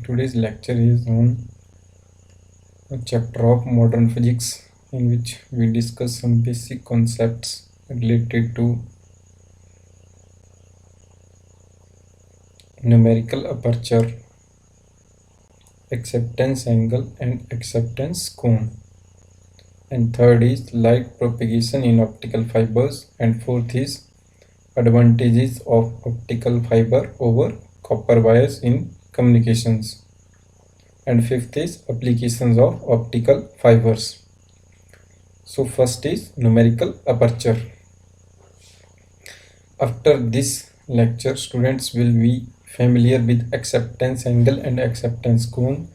Today's lecture is on a chapter of modern physics in which we discuss some basic concepts related to numerical aperture, acceptance angle and acceptance cone. And third is light propagation in optical fibers, and fourth is advantages of optical fiber over copper wires in communications, and fifth is applications of optical fibers. So first is numerical aperture. After this lecture, students will be familiar with acceptance angle and acceptance cone,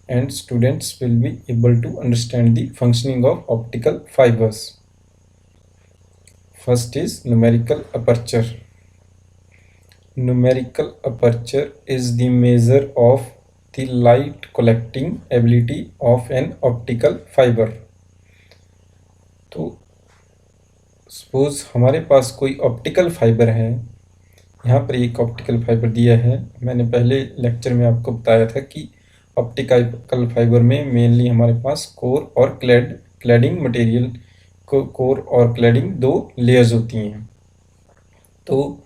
and students will be able to understand the functioning of optical fibers. First is numerical aperture. Numerical aperture is the measure of the light collecting ability of an optical fiber. तो suppose हमारे पास कोई optical fibre है, यहाँ पर एक optical fibre दिया है। मैंने पहले लेक्चर में आपको बताया था कि ऑप्टिकल फाइबर में मेनली हमारे पास कोर और क्लैडिंग मटेरियल कोर और क्लैडिंग दो लेयर्स होती हैं। तो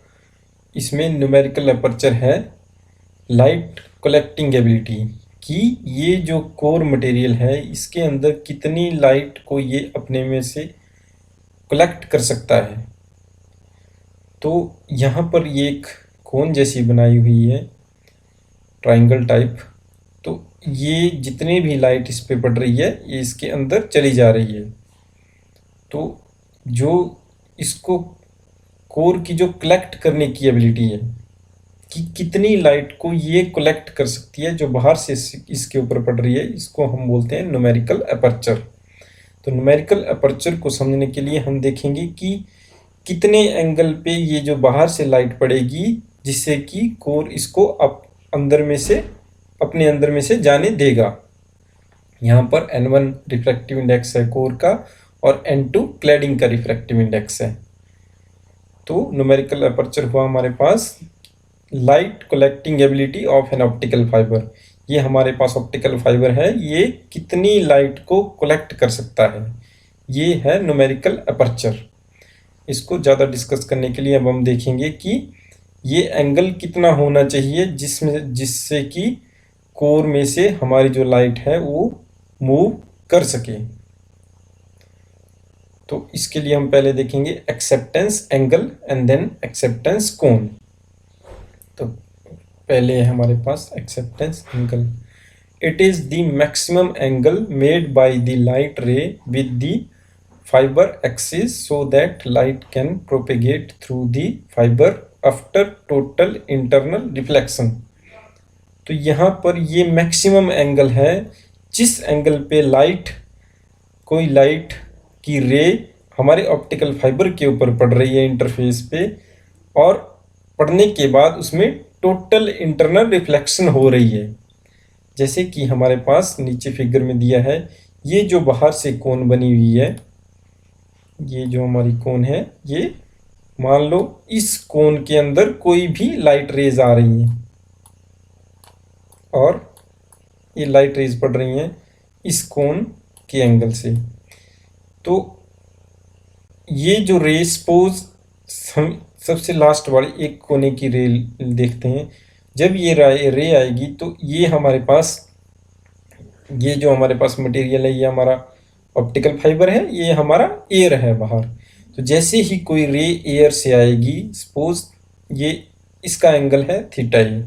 इसमें न्यूमेरिकल अपर्चर है लाइट कलेक्टिंग एबिलिटी कि ये जो कोर मटेरियल है इसके अंदर कितनी लाइट को ये अपने में से कलेक्ट कर सकता है। तो यहाँ पर ये एक कोन जैसी बनाई हुई है, ट्रायंगल टाइप। तो ये जितनी भी लाइट इस पे पड़ रही है ये इसके अंदर चली जा रही है। तो जो इसको कोर की जो कलेक्ट करने की एबिलिटी है कि कितनी लाइट को ये कलेक्ट कर सकती है जो बाहर से इसके ऊपर पड़ रही है, इसको हम बोलते हैं न्यूमेरिकल अपर्चर। तो न्यूमेरिकल अपर्चर को समझने के लिए हम देखेंगे कि कितने एंगल पे ये जो बाहर से लाइट पड़ेगी जिससे कि कोर इसको अपने अंदर में से जाने देगा। यहाँ पर N1 रिफ्रैक्टिव इंडेक्स है कोर का और N2 क्लैडिंग का रिफ्रैक्टिव इंडेक्स है। तो न्यूमेरिकल अपर्चर हुआ हमारे पास light collecting ability of an optical fibre. ये हमारे पास ऑप्टिकल फाइबर है, ये कितनी लाइट को कलेक्ट कर सकता है, ये है न्यूमेरिकल अपर्चर। इसको ज़्यादा डिस्कस करने के लिए अब हम देखेंगे कि ये एंगल कितना होना चाहिए जिससे कि कोर में से हमारी जो लाइट है वो मूव कर सके। तो इसके लिए हम पहले देखेंगे acceptance angle and then acceptance cone. तो पहले है हमारे पास acceptance angle. It is the maximum angle made by the light ray with the fibre axis so that light can propagate through the fibre after total internal reflection. तो यहाँ पर ये maximum angle है जिस एंगल पे कोई light की रे हमारे ऑप्टिकल फाइबर के ऊपर पड़ रही है इंटरफेस पे, और पड़ने के बाद उसमें टोटल इंटरनल रिफ्लेक्शन हो रही है। जैसे कि हमारे पास नीचे फिगर में दिया है, ये जो बाहर से कोन बनी हुई है, ये जो हमारी कोन है, ये मान लो इस कोन के अंदर कोई भी लाइट रेज आ रही हैं और ये लाइट रेज पड़ रही हैं इस कोन के एंगल से। तो ये जो रे सपोज हम सबसे लास्ट वाली एक कोने की रे देखते हैं, जब ये रे आएगी तो ये हमारे पास ये जो हमारे पास मटेरियल है ये हमारा ऑप्टिकल फाइबर है, ये हमारा एयर है बाहर। तो जैसे ही कोई रे एयर से आएगी, सपोज ये इसका एंगल है थीटा ये,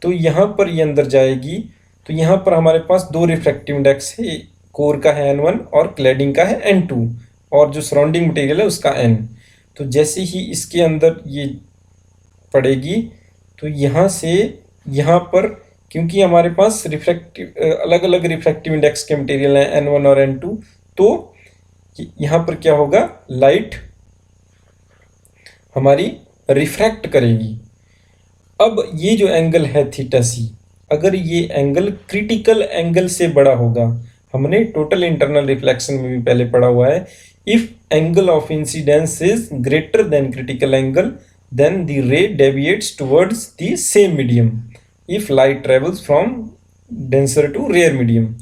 तो यहाँ पर ये अंदर जाएगी तो यहाँ पर हमारे पास दो रिफ्रैक्टिव इंडेक्स है, कोर का है N1 और क्लैडिंग का है N2 और जो सराउंडिंग मटेरियल है उसका N। तो जैसे ही इसके अंदर ये पड़ेगी तो यहाँ से यहाँ पर, क्योंकि हमारे पास अलग अलग रिफ्रैक्टिव इंडेक्स के मटेरियल हैं N1 और N2, तो यहाँ पर क्या होगा, लाइट हमारी रिफ्रैक्ट करेगी। अब ये जो एंगल है थीटा सी, अगर ये एंगल क्रिटिकल एंगल से बड़ा होगा, हमने टोटल इंटरनल रिफ्लेक्शन में भी पहले पढ़ा हुआ है, if angle of incidence is greater than critical angle then the ray deviates towards the same medium. If light travels from denser to rare medium.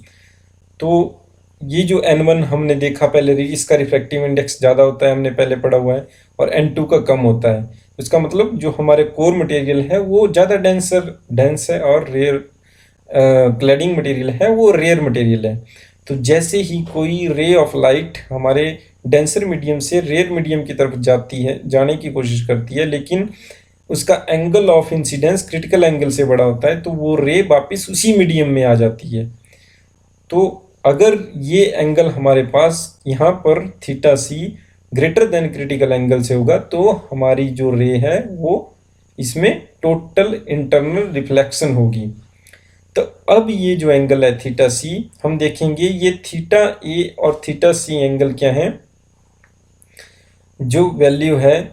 तो ये जो N1 हमने देखा पहले, इसका रिफ्रैक्टिव इंडेक्स ज़्यादा होता है, हमने पहले पढ़ा हुआ है, और N2 का कम होता है। इसका मतलब जो हमारे कोर मटेरियल है वो ज़्यादा डेंस है, और रेयर क्लैडिंग मटेरियल है वो रेयर मटेरियल है। तो जैसे ही कोई रे ऑफ लाइट हमारे डेंसर मीडियम से रेयर मीडियम की तरफ जाने की कोशिश करती है, लेकिन उसका angle of incidence critical angle से बड़ा होता है, तो वो रे वापस उसी मीडियम में आ जाती है। तो अगर ये एंगल हमारे पास यहाँ पर थीटा सी ग्रेटर देन क्रिटिकल एंगल से होगा, तो हमारी जो रे है वो इसमें टोटल इंटरनल रिफ्लेक्शन होगी। तो अब ये जो एंगल है थीटा सी, हम देखेंगे ये थीटा ए और थीटा सी एंगल क्या है। जो वैल्यू है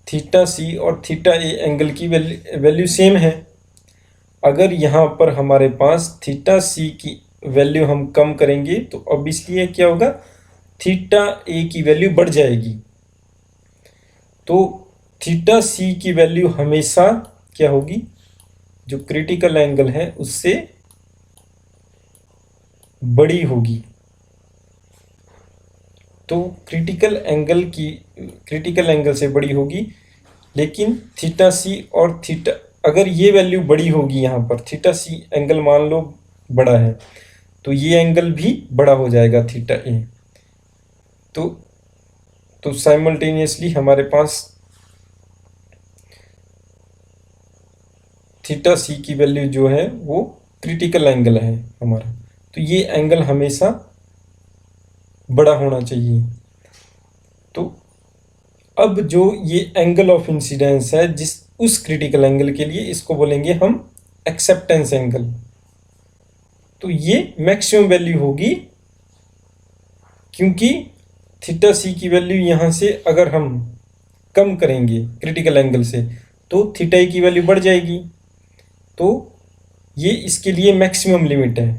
थीटा सी और थीटा ए एंगल की वैल्यू सेम है। अगर यहाँ पर हमारे पास थीटा सी की वैल्यू हम कम करेंगे तो अब इसलिए क्या होगा, थीटा ए की वैल्यू बढ़ जाएगी। तो थीटा सी की वैल्यू हमेशा क्या होगी, जो क्रिटिकल एंगल है उससे बड़ी होगी। तो क्रिटिकल एंगल से बड़ी होगी, लेकिन थीटा सी और थीटा, अगर ये वैल्यू बड़ी होगी यहाँ पर, थीटा सी एंगल मान लो बड़ा है, तो ये एंगल भी बड़ा हो जाएगा थीटा ए। तो साइमल्टेनियसली हमारे पास थीटा सी की वैल्यू जो है वो क्रिटिकल एंगल है हमारा, तो ये एंगल हमेशा बड़ा होना चाहिए। तो अब जो ये एंगल ऑफ इंसिडेंस है उस क्रिटिकल एंगल के लिए, इसको बोलेंगे हम एक्सेप्टेंस एंगल। तो ये मैक्सिमम वैल्यू होगी, क्योंकि थीटा सी की वैल्यू यहाँ से अगर हम कम करेंगे क्रिटिकल एंगल से, तो थीटा ए की वैल्यू बढ़ जाएगी। तो ये इसके लिए मैक्सिमम लिमिट है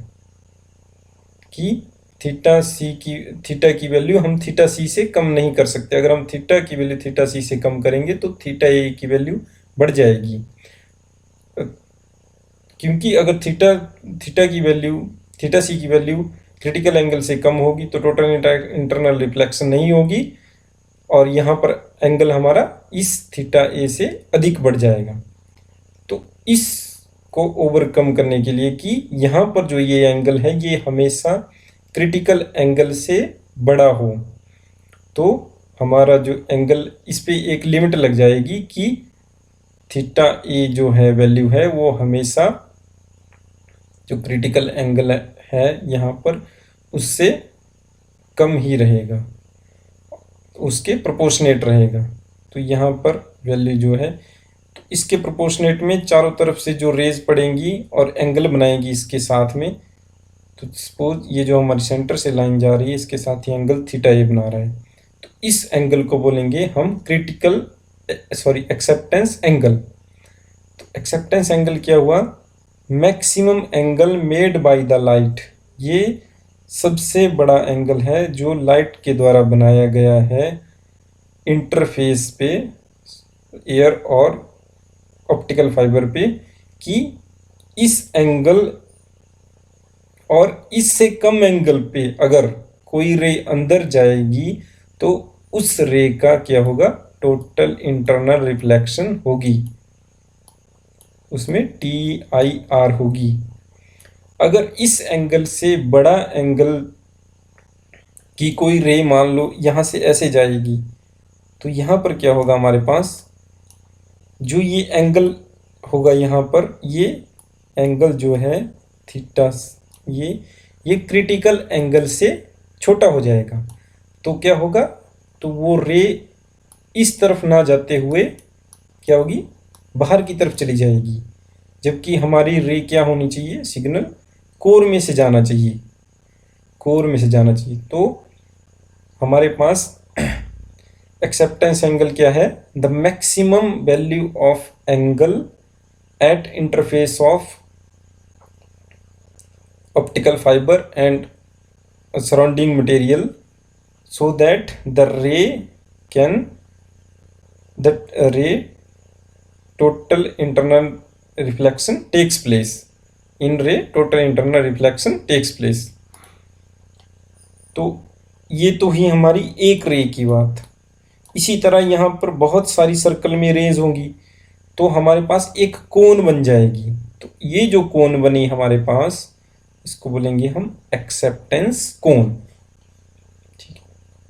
कि थीटा की वैल्यू हम थीटा सी से कम नहीं कर सकते। अगर हम थीटा की वैल्यू थीटा सी से कम करेंगे तो थीटा ए की वैल्यू बढ़ जाएगी, क्योंकि अगर थीटा सी की वैल्यू क्रिटिकल एंगल से कम होगी तो टोटल इंटरनल रिफ्लेक्शन नहीं होगी, और यहाँ पर एंगल हमारा इस थीटा ए से अधिक बढ़ जाएगा। तो इसको ओवरकम करने के लिए कि यहाँ पर जो ये एंगल है ये हमेशा क्रिटिकल एंगल से बड़ा हो, तो हमारा जो एंगल, इस पे एक लिमिट लग जाएगी कि थीटा ए जो है वैल्यू है वो हमेशा जो क्रिटिकल एंगल है यहाँ पर उससे कम ही रहेगा, उसके प्रोपोर्शनेट रहेगा। तो यहाँ पर वैल्यू जो है, तो इसके प्रोपोर्शनेट में चारों तरफ से जो रेज पड़ेंगी और एंगल बनाएंगी इसके साथ में। तो सपोज ये जो हमारी सेंटर से लाइन जा रही है इसके साथ ही एंगल थीटा ए बना रहा है, तो इस एंगल को बोलेंगे हम एक्सेप्टेंस एंगल। तो एक्सेप्टेंस एंगल क्या हुआ, maximum angle made by the light. ये सबसे बड़ा एंगल है जो लाइट के द्वारा बनाया गया है इंटरफेस पे, एयर और ऑप्टिकल फाइबर पे, कि इस एंगल और इससे कम एंगल पे अगर कोई रे अंदर जाएगी तो उस रे का क्या होगा, टोटल इंटरनल रिफ्लेक्शन होगी, उसमें TIR होगी। अगर इस एंगल से बड़ा एंगल की कोई रे मान लो यहाँ से ऐसे जाएगी, तो यहाँ पर क्या होगा, हमारे पास जो ये एंगल होगा यहाँ पर, ये एंगल जो है थीटा, ये क्रिटिकल एंगल से छोटा हो जाएगा। तो क्या होगा, तो वो रे इस तरफ ना जाते हुए क्या होगी, बाहर की तरफ चली जाएगी, जबकि हमारी रे क्या होनी चाहिए, सिग्नल कोर में से जाना चाहिए, कोर में से जाना चाहिए। तो हमारे पास एक्सेप्टेंस एंगल क्या है, the maximum value of angle at interface of optical fiber and surrounding material, so that the ray total internal reflection takes place, in ray total internal reflection takes place. तो ये तो ही हमारी एक रे की बात। इसी तरह यहाँ पर बहुत सारी सर्कल में रेज होंगी, तो हमारे पास एक कोन बन जाएगी। तो ये जो कोन बनी हमारे पास, इसको बोलेंगे हम एक्सेप्टेंस कोन। ठीक है,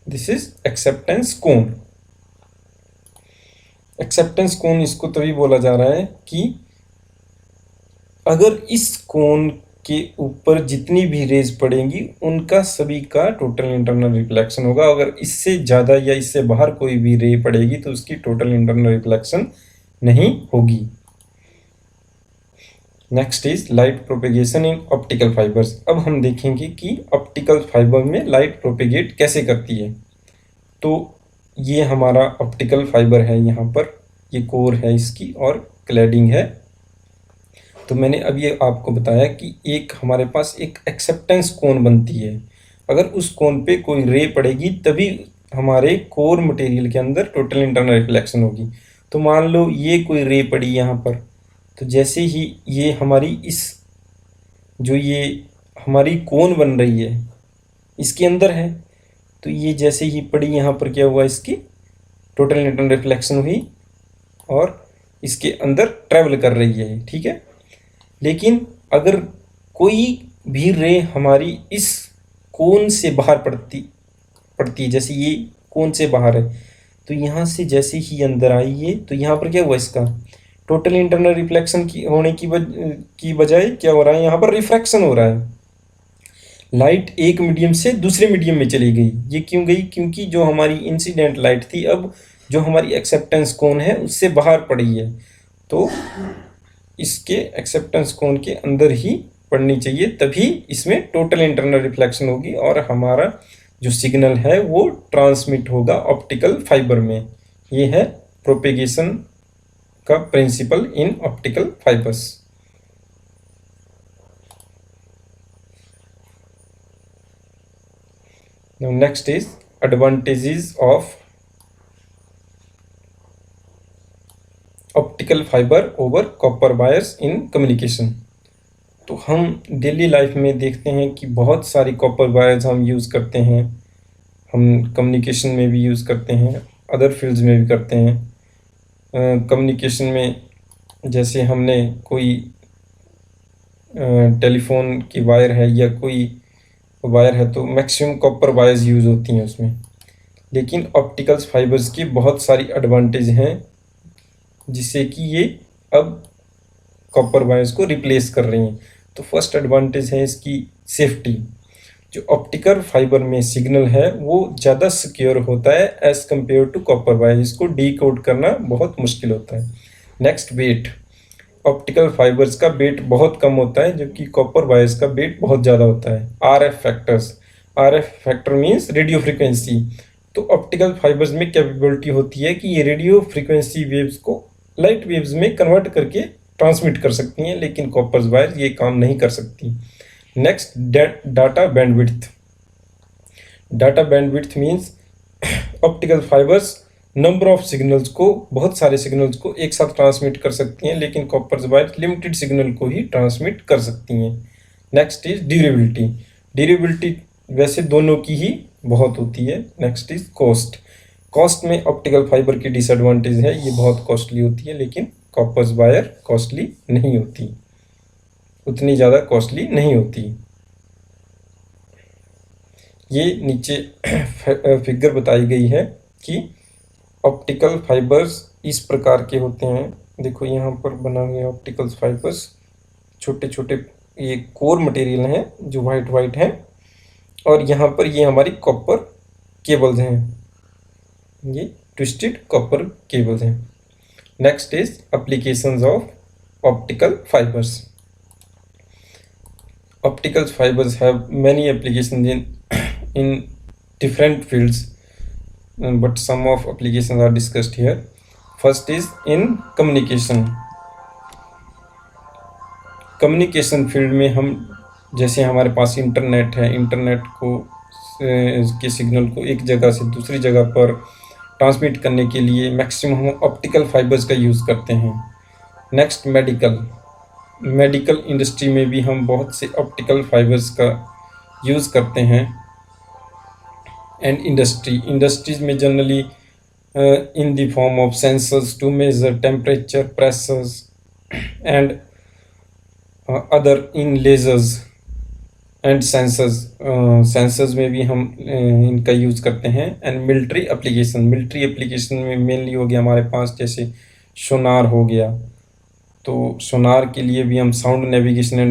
this is acceptance cone. Acceptance cone इसको तभी बोला जा रहा है कि अगर इस कोन के ऊपर जितनी भी रेज पड़ेंगी उनका सभी का टोटल इंटरनल रिफ्लेक्शन होगा। अगर इससे ज़्यादा या इससे बाहर कोई भी रे पड़ेगी तो उसकी टोटल इंटरनल रिफ्लेक्शन नहीं होगी। Next is light propagation in optical fibres. अब हम देखेंगे कि ऑप्टिकल फाइबर में लाइट प्रोपेगेट कैसे करती है। तो ये हमारा ऑप्टिकल फाइबर है, यहाँ पर ये कोर है इसकी और क्लैडिंग है। तो मैंने अभी आपको बताया कि एक हमारे पास एक एक्सेप्टेंस कोन बनती है। अगर उस कोन पे कोई रे पड़ेगी तभी हमारे कोर मटेरियल के अंदर टोटल इंटरनल रिफ्लेक्शन होगी। तो मान लो ये कोई रे पड़ी यहाँ पर, तो जैसे ही ये हमारी इस जो ये हमारी कोन बन रही है इसके अंदर है, तो ये जैसे ही पड़ी यहाँ पर क्या हुआ, इसकी टोटल इंटरनल रिफ्लेक्शन हुई और इसके अंदर ट्रैवल कर रही है। ठीक है, लेकिन अगर कोई भी रे हमारी इस कोन से बाहर पड़ती है, जैसे ये कोन से बाहर है, तो यहाँ से जैसे ही अंदर आई है तो यहाँ पर क्या हुआ, इसका टोटल इंटरनल रिफ्लेक्शन की होने की बजाय क्या हो रहा है, यहाँ पर रिफ्रैक्शन हो रहा है। लाइट एक मीडियम से दूसरे मीडियम में चली गई। ये क्यों गई? क्योंकि जो हमारी इंसिडेंट लाइट थी अब जो हमारी एक्सेप्टेंस कोन है उससे बाहर पड़ी है, तो इसके एक्सेप्टेंस कोन के अंदर ही पड़नी चाहिए, तभी इसमें टोटल इंटरनल रिफ्लेक्शन होगी और हमारा जो सिग्नल है वो ट्रांसमिट होगा ऑप्टिकल फाइबर में। ये है प्रोपेगेशन का principle in optical fibers. Now next is advantages of optical fiber over copper wires in communication. तो हम डेली लाइफ में देखते हैं कि बहुत सारी कॉपर वायर्स हम यूज़ करते हैं, हम कम्युनिकेशन में भी यूज़ करते हैं, अदर फील्ड्स में भी करते हैं। कम्युनिकेशन में जैसे हमने कोई टेलीफोन की वायर है या कोई वायर है तो मैक्सिमम कॉपर वायर्स यूज़ होती हैं उसमें। लेकिन ऑप्टिकल्स फाइबर्स की बहुत सारी एडवांटेज हैं जिससे कि ये अब कॉपर वायर्स को रिप्लेस कर रही हैं। तो फर्स्ट एडवांटेज है इसकी सेफ्टी। जो ऑप्टिकल फाइबर में सिग्नल है वो ज़्यादा सिक्योर होता है as compared to copper wire, इसको डीकोड करना बहुत मुश्किल होता है। Next, wait. ऑप्टिकल फाइबर्स का वेट बहुत कम होता है जबकि कॉपर वायर्स का वेट बहुत ज़्यादा होता है। RF factors, RF factor means radio frequency. तो ऑप्टिकल फाइबर्स में कैपेबिलिटी होती है कि ये रेडियो फ्रिक्वेंसी वेव्स को लाइट वेव्स में कन्वर्ट करके ट्रांसमिट कर सकती हैं, लेकिन कॉपर वायर ये काम नहीं कर सकती। Next, data bandwidth. Data bandwidth means optical fibres number of signals को, बहुत सारे सिग्नल्स को एक साथ ट्रांसमिट कर सकती हैं, लेकिन कॉपर वायर लिमिटेड सिग्नल को ही ट्रांसमिट कर सकती हैं। Next is durability. ड्यूरेबिलिटी वैसे दोनों की ही बहुत होती है। Next is cost. कॉस्ट में ऑप्टिकल फाइबर की डिसएडवांटेज है, ये बहुत कॉस्टली होती है, लेकिन कॉपर वायर कॉस्टली नहीं होती, उतनी ज़्यादा कॉस्टली नहीं होती। ये नीचे फिगर बताई गई है कि ऑप्टिकल फाइबर्स इस प्रकार के होते हैं। देखो यहाँ पर बना हुए ऑप्टिकल फाइबर्स छोटे छोटे, ये कोर मटेरियल हैं जो वाइट वाइट हैं, और यहाँ पर ये हमारी कॉपर केबल्स हैं, ये ट्विस्टेड कॉपर केबल्स हैं। Next is applications of optical fibres. Optical fibres have many applications in different fields, but some of applications are discussed here. First is in communication. Communication field में हम, जैसे हमारे पास internet है, internet को के signal को एक जगह से दूसरी जगह पर ट्रांसमिट करने के लिए मैक्सिमम हम ऑप्टिकल फाइबर्स का यूज़ करते हैं। नेक्स्ट मेडिकल इंडस्ट्री में भी हम बहुत से ऑप्टिकल फाइबर्स का यूज़ करते हैं। एंड इंडस्ट्रीज में generally in the form of sensors to measure temperature, pressures, and other in lasers and sensors में भी हम इनका यूज़ करते हैं। एंड मिलिट्री एप्लीकेशन में मेनली हो गया हमारे पास, जैसे सोनार हो गया, तो सोनार के लिए भी हम साउंड नेविगेशन